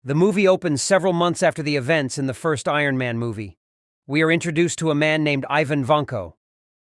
The movie opens several months after the events in the first Iron Man movie. We are introduced to a man named Ivan Vanko.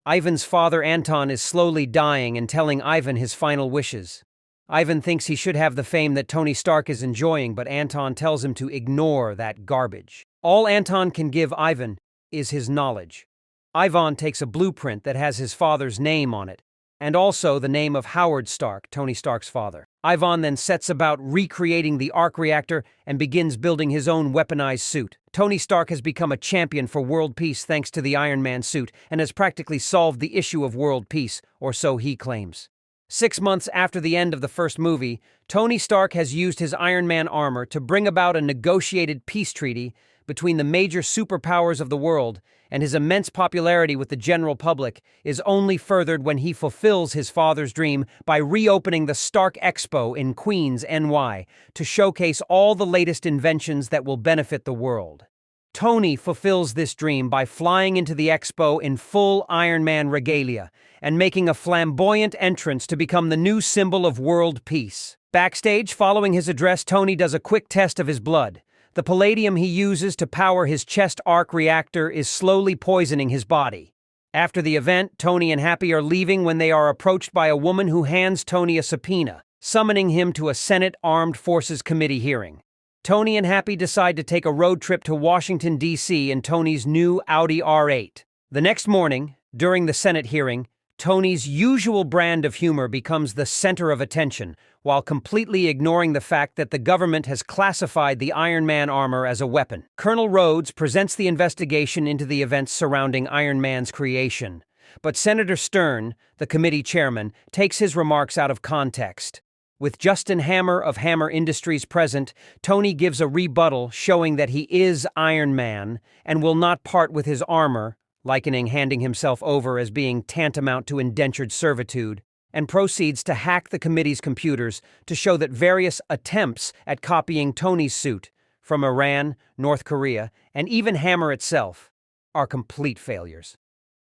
Ivan's father Anton is slowly dying and telling Ivan his final wishes. Ivan thinks he should have the fame that Tony Stark is enjoying, but Anton tells him to ignore that garbage. All Anton can give Ivan is his knowledge. Ivan takes a blueprint that has his father's name on it, and also the name of Howard Stark, Tony Stark's father. Ivan then sets about recreating the arc reactor and begins building his own weaponized suit. Tony Stark has become a champion for world peace thanks to the Iron Man suit and has practically solved the issue of world peace, or so he claims. 6 months after the end of the first movie, Tony Stark has used his Iron Man armor to bring about a negotiated peace treaty between the major superpowers of the world, and his immense popularity with the general public is only furthered when he fulfills his father's dream by reopening the Stark Expo in Queens, NY, to showcase all the latest inventions that will benefit the world. Tony fulfills this dream by flying into the expo in full Iron Man regalia and making a flamboyant entrance to become the new symbol of world peace. Backstage, following his address, Tony does a quick test of his blood. The palladium he uses to power his chest arc reactor is slowly poisoning his body. After the event, Tony and Happy are leaving when they are approached by a woman who hands Tony a subpoena, summoning him to a Senate Armed Forces Committee hearing. Tony and Happy decide to take a road trip to Washington, D.C. in Tony's new Audi R8. The next morning, during the Senate hearing, Tony's usual brand of humor becomes the center of attention, while completely ignoring the fact that the government has classified the Iron Man armor as a weapon. Colonel Rhodes presents the investigation into the events surrounding Iron Man's creation, but Senator Stern, the committee chairman, takes his remarks out of context. With Justin Hammer of Hammer Industries present, Tony gives a rebuttal showing that he is Iron Man and will not part with his armor, likening handing himself over as being tantamount to indentured servitude, and proceeds to hack the committee's computers to show that various attempts at copying Tony's suit from Iran, North Korea, and even Hammer itself are complete failures.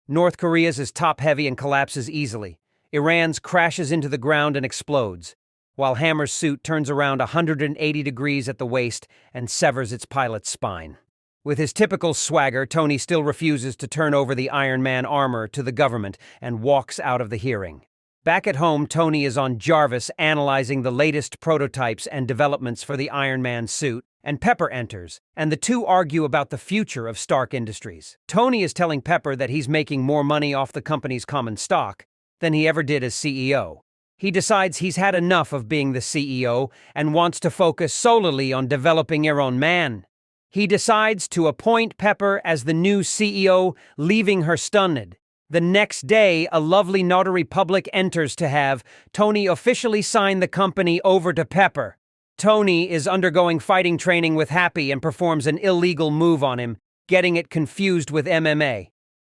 North Korea's is top-heavy and collapses easily. Iran's crashes into the ground and explodes, while Hammer's suit turns around 180 degrees at the waist and severs its pilot's spine. With his typical swagger, Tony still refuses to turn over the Iron Man armor to the government and walks out of the hearing. Back at home, Tony is on Jarvis analyzing the latest prototypes and developments for the Iron Man suit, and Pepper enters, and the two argue about the future of Stark Industries. Tony is telling Pepper that he's making more money off the company's common stock than he ever did as CEO. He decides he's had enough of being the CEO and wants to focus solely on developing Iron Man. He decides to appoint Pepper as the new CEO, leaving her stunned. The next day, a lovely notary public enters to have Tony officially sign the company over to Pepper. Tony is undergoing fighting training with Happy and performs an illegal move on him, getting it confused with MMA.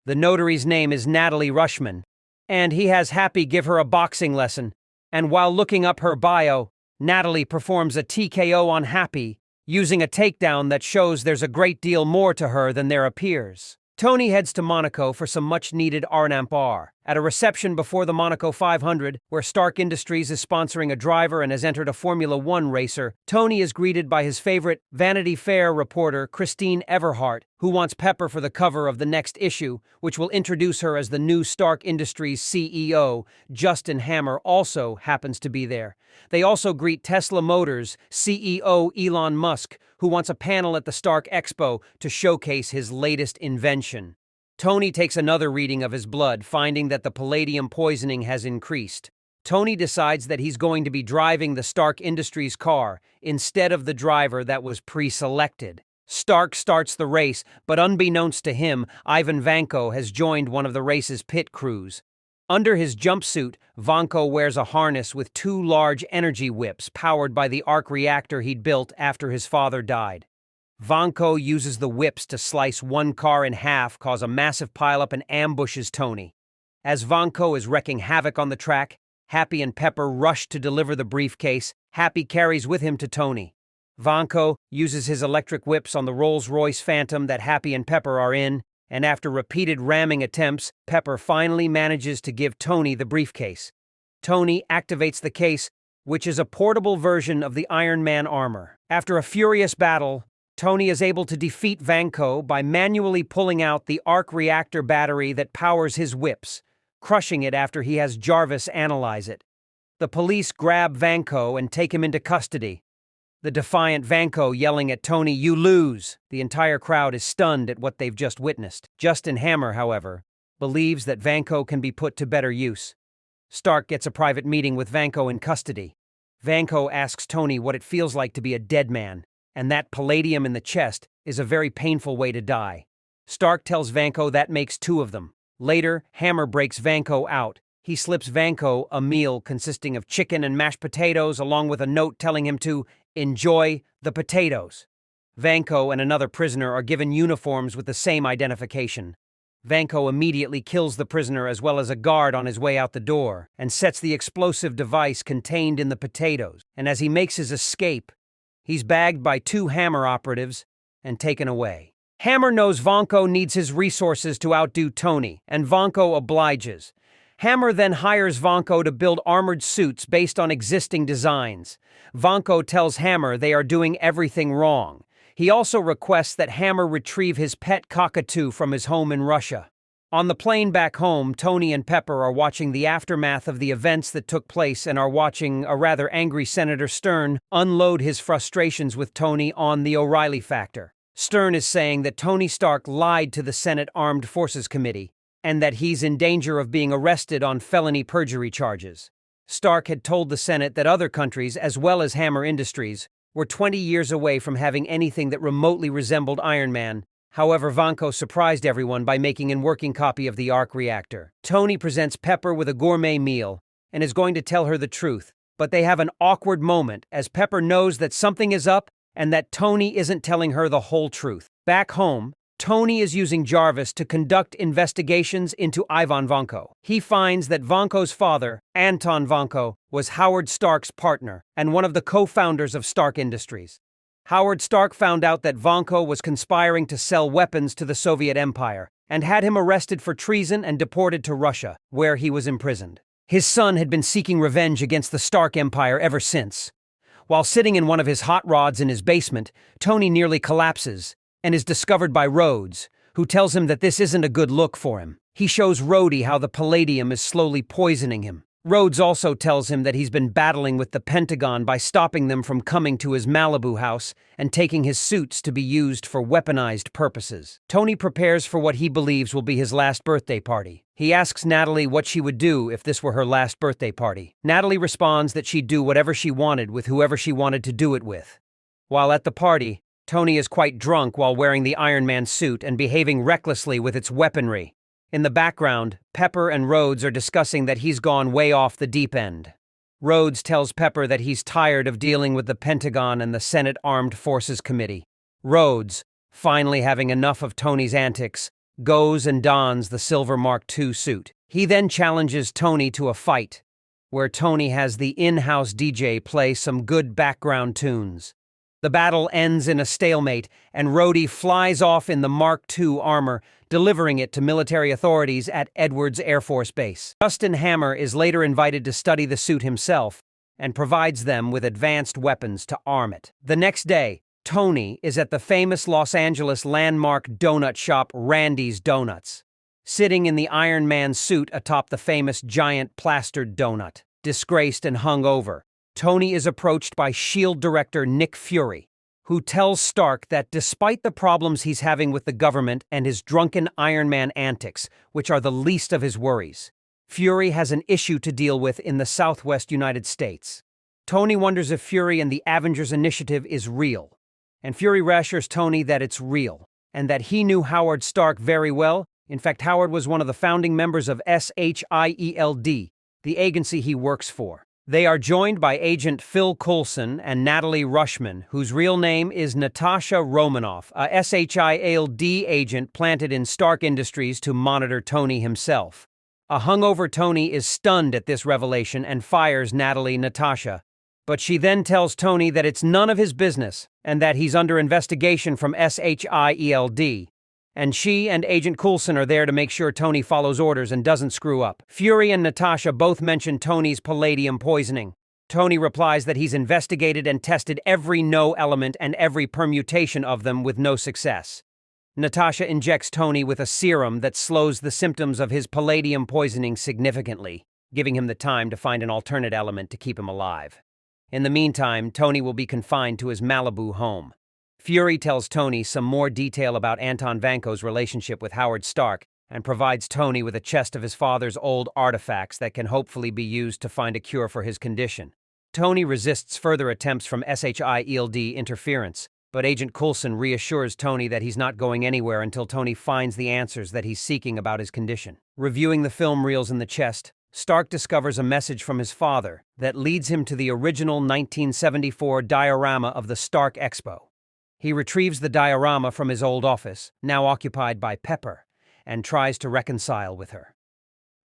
The notary's name is Natalie Rushman, and he has Happy give her a boxing lesson. And while looking up her bio, Natalie performs a TKO on Happy, using a takedown that shows there's a great deal more to her than there appears. Tony heads to Monaco for some much-needed R&R. At a reception before the Monaco 500, where Stark Industries is sponsoring a driver and has entered a Formula One racer, Tony is greeted by his favorite Vanity Fair reporter, Christine Everhart, who wants Pepper for the cover of the next issue, which will introduce her as the new Stark Industries CEO. Justin Hammer also happens to be there. They also greet Tesla Motors CEO Elon Musk, who wants a panel at the Stark Expo to showcase his latest invention. Tony takes another reading of his blood, finding that the palladium poisoning has increased. Tony decides that he's going to be driving the Stark Industries car instead of the driver that was pre-selected. Stark starts the race, but unbeknownst to him, Ivan Vanko has joined one of the race's pit crews. Under his jumpsuit, Vanko wears a harness with 2 large energy whips powered by the arc reactor he'd built after his father died. Vanko uses the whips to slice one car in half, cause a massive pileup, and ambushes Tony. As Vanko is wreaking havoc on the track, Happy and Pepper rush to deliver the briefcase Happy carries with him to Tony. Vanko uses his electric whips on the Rolls-Royce Phantom that Happy and Pepper are in, and after repeated ramming attempts, Pepper finally manages to give Tony the briefcase. Tony activates the case, which is a portable version of the Iron Man armor. After a furious battle, Tony is able to defeat Vanko by manually pulling out the arc reactor battery that powers his whips, crushing it after he has Jarvis analyze it. The police grab Vanko and take him into custody. The defiant Vanko yelling at Tony, "You lose!" The entire crowd is stunned at what they've just witnessed. Justin Hammer, however, believes that Vanko can be put to better use. Stark gets a private meeting with Vanko in custody. Vanko asks Tony what it feels like to be a dead man, and that palladium in the chest is a very painful way to die. Stark tells Vanko that makes two of them. Later, Hammer breaks Vanko out. He slips Vanko a meal consisting of chicken and mashed potatoes, along with a note telling him to enjoy the potatoes. Vanko and another prisoner are given uniforms with the same identification. Vanko immediately kills the prisoner as well as a guard on his way out the door, and sets the explosive device contained in the potatoes. And as he makes his escape, he's bagged by two Hammer operatives and taken away. Hammer knows Vanko needs his resources to outdo Tony, and Vanko obliges. Hammer then hires Vanko to build armored suits based on existing designs. Vanko tells Hammer they are doing everything wrong. He also requests that Hammer retrieve his pet cockatoo from his home in Russia. On the plane back home, Tony and Pepper are watching the aftermath of the events that took place and are watching a rather angry Senator Stern unload his frustrations with Tony on the O'Reilly factor. Stern is saying that Tony Stark lied to the Senate Armed Forces Committee and that he's in danger of being arrested on felony perjury charges. Stark had told the Senate that other countries, as well as Hammer Industries, were 20 years away from having anything that remotely resembled Iron Man. However, Vanko surprised everyone by making a working copy of the arc reactor. Tony presents Pepper with a gourmet meal and is going to tell her the truth, but they have an awkward moment as Pepper knows that something is up and that Tony isn't telling her the whole truth. Back home, Tony is using Jarvis to conduct investigations into Ivan Vanko. He finds that Vanko's father, Anton Vanko, was Howard Stark's partner and one of the co-founders of Stark Industries. Howard Stark found out that Vanko was conspiring to sell weapons to the Soviet Empire and had him arrested for treason and deported to Russia, where he was imprisoned. His son had been seeking revenge against the Stark Empire ever since. While sitting in one of his hot rods in his basement, Tony nearly collapses and is discovered by Rhodes, who tells him that this isn't a good look for him. He shows Rhodey how the palladium is slowly poisoning him. Rhodes also tells him that he's been battling with the Pentagon by stopping them from coming to his Malibu house and taking his suits to be used for weaponized purposes. Tony prepares for what he believes will be his last birthday party. He asks Natalie what she would do if this were her last birthday party. Natalie responds that she'd do whatever she wanted with whoever she wanted to do it with. While at the party, Tony is quite drunk while wearing the Iron Man suit and behaving recklessly with its weaponry. In the background, Pepper and Rhodes are discussing that he's gone way off the deep end. Rhodes tells Pepper that he's tired of dealing with the Pentagon and the Senate Armed Forces Committee. Rhodes, finally having enough of Tony's antics, goes and dons the Silver Mark II suit. He then challenges Tony to a fight, where Tony has the in-house DJ play some good background tunes. The battle ends in a stalemate, and Rhodey flies off in the Mark II armor, delivering it to military authorities at Edwards Air Force Base. Justin Hammer is later invited to study the suit himself and provides them with advanced weapons to arm it. The next day, Tony is at the famous Los Angeles landmark donut shop Randy's Donuts, sitting in the Iron Man suit atop the famous giant plastered donut. Disgraced and hung over, Tony is approached by S.H.I.E.L.D. director Nick Fury, who tells Stark that despite the problems he's having with the government and his drunken Iron Man antics, which are the least of his worries, Fury has an issue to deal with in the Southwest United States. Tony wonders if Fury and the Avengers Initiative is real, and Fury reassures Tony that it's real, and that he knew Howard Stark very well. In fact, Howard was one of the founding members of S.H.I.E.L.D., the agency he works for. They are joined by Agent Phil Coulson and Natalie Rushman, whose real name is Natasha Romanoff, a S.H.I.E.L.D. agent planted in Stark Industries to monitor Tony himself. A hungover Tony is stunned at this revelation and fires Natasha, but she then tells Tony that it's none of his business and that he's under investigation from S.H.I.E.L.D., and she and Agent Coulson are there to make sure Tony follows orders and doesn't screw up. Fury and Natasha both mention Tony's palladium poisoning, Tony replies that he's investigated and tested every no element and every permutation of them with no success. Natasha injects Tony with a serum that slows the symptoms of his palladium poisoning significantly, giving him the time to find an alternate element to keep him alive. In the meantime, Tony will be confined to his Malibu home. Fury tells Tony some more detail about Anton Vanko's relationship with Howard Stark and provides Tony with a chest of his father's old artifacts that can hopefully be used to find a cure for his condition. Tony resists further attempts from SHIELD interference, but Agent Coulson reassures Tony that he's not going anywhere until Tony finds the answers that he's seeking about his condition. Reviewing the film reels in the chest, Stark discovers a message from his father that leads him to the original 1974 diorama of the Stark Expo. He retrieves the diorama from his old office, now occupied by Pepper, and tries to reconcile with her.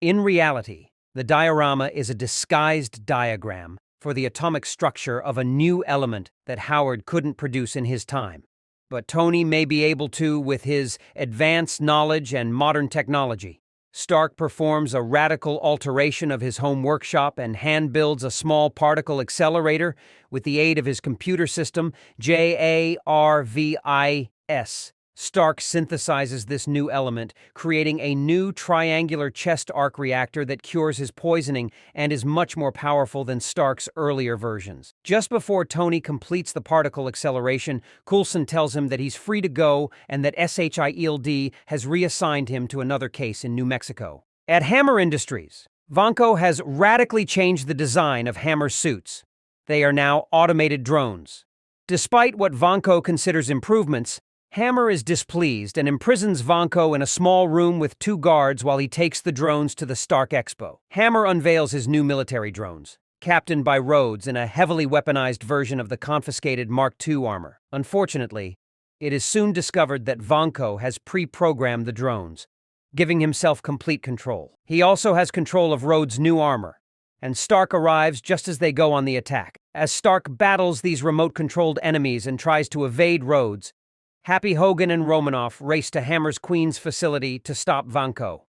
In reality, the diorama is a disguised diagram for the atomic structure of a new element that Howard couldn't produce in his time. But Tony may be able to with his advanced knowledge and modern technology. Stark performs a radical alteration of his home workshop and hand-builds a small particle accelerator with the aid of his computer system, JARVIS. Stark synthesizes this new element, creating a new triangular chest arc reactor that cures his poisoning and is much more powerful than Stark's earlier versions. Just before Tony completes the particle acceleration, Coulson tells him that he's free to go and that SHIELD has reassigned him to another case in New Mexico. At Hammer Industries, Vanko has radically changed the design of Hammer's suits. They are now automated drones. Despite what Vanko considers improvements, Hammer is displeased and imprisons Vanko in a small room with 2 guards while he takes the drones to the Stark Expo. Hammer unveils his new military drones, captained by Rhodes in a heavily weaponized version of the confiscated Mark II armor. Unfortunately, it is soon discovered that Vanko has pre-programmed the drones, giving himself complete control. He also has control of Rhodes' new armor, and Stark arrives just as they go on the attack. As Stark battles these remote-controlled enemies and tries to evade Rhodes, Happy Hogan and Romanoff race to Hammer's Queen's facility to stop Vanko.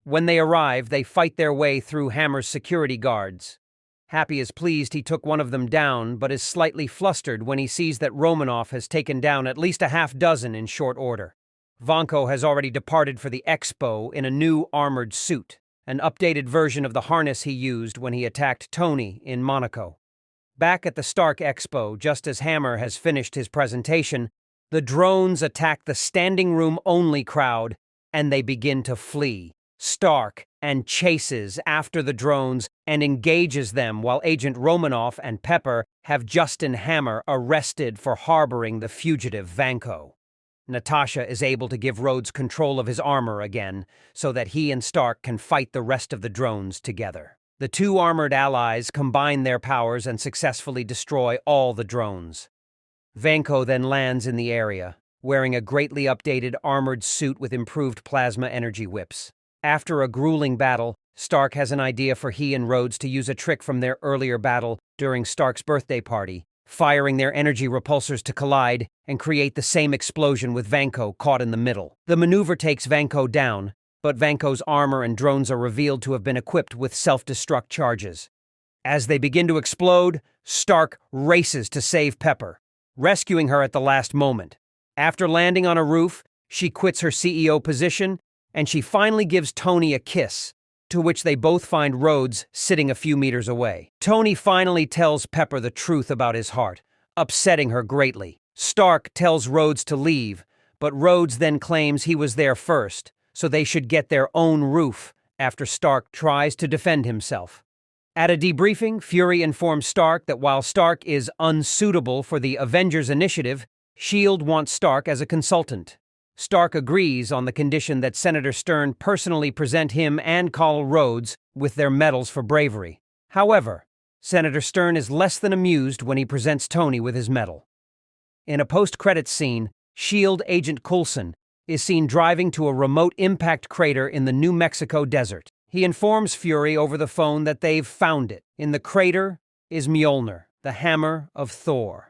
When they arrive, they fight their way through Hammer's security guards. Happy is pleased he took one of them down, but is slightly flustered when he sees that Romanoff has taken down at least a half-dozen in short order. Vanko has already departed for the Expo in a new armored suit, an updated version of the harness he used when he attacked Tony in Monaco. Back at the Stark Expo, just as Hammer has finished his presentation, the drones attack the standing room-only crowd, and they begin to flee. Stark chases after the drones and engages them while Agent Romanoff and Pepper have Justin Hammer arrested for harboring the fugitive Vanko. Natasha is able to give Rhodes control of his armor again, so that he and Stark can fight the rest of the drones together. The 2 armored allies combine their powers and successfully destroy all the drones. Vanko then lands in the area, wearing a greatly updated armored suit with improved plasma energy whips. After a grueling battle, Stark has an idea for he and Rhodes to use a trick from their earlier battle during Stark's birthday party, firing their energy repulsors to collide and create the same explosion with Vanko caught in the middle. The maneuver takes Vanko down, but Vanko's armor and drones are revealed to have been equipped with self-destruct charges. As they begin to explode, Stark races to save Pepper, rescuing her at the last moment. After landing on a roof, she quits her CEO position, and she finally gives Tony a kiss, to which they both find Rhodes sitting a few meters away. Tony finally tells Pepper the truth about his heart, upsetting her greatly. Stark tells Rhodes to leave, but Rhodes then claims he was there first, so they should get their own roof after Stark tries to defend himself. At a debriefing, Fury informs Stark that while Stark is unsuitable for the Avengers Initiative, S.H.I.E.L.D. wants Stark as a consultant. Stark agrees on the condition that Senator Stern personally present him and Carl Rhodes with their medals for bravery. However, Senator Stern is less than amused when he presents Tony with his medal. In a post-credits scene, S.H.I.E.L.D. agent Coulson is seen driving to a remote impact crater in the New Mexico desert. He informs Fury over the phone that they've found it. In the crater is Mjolnir, the hammer of Thor.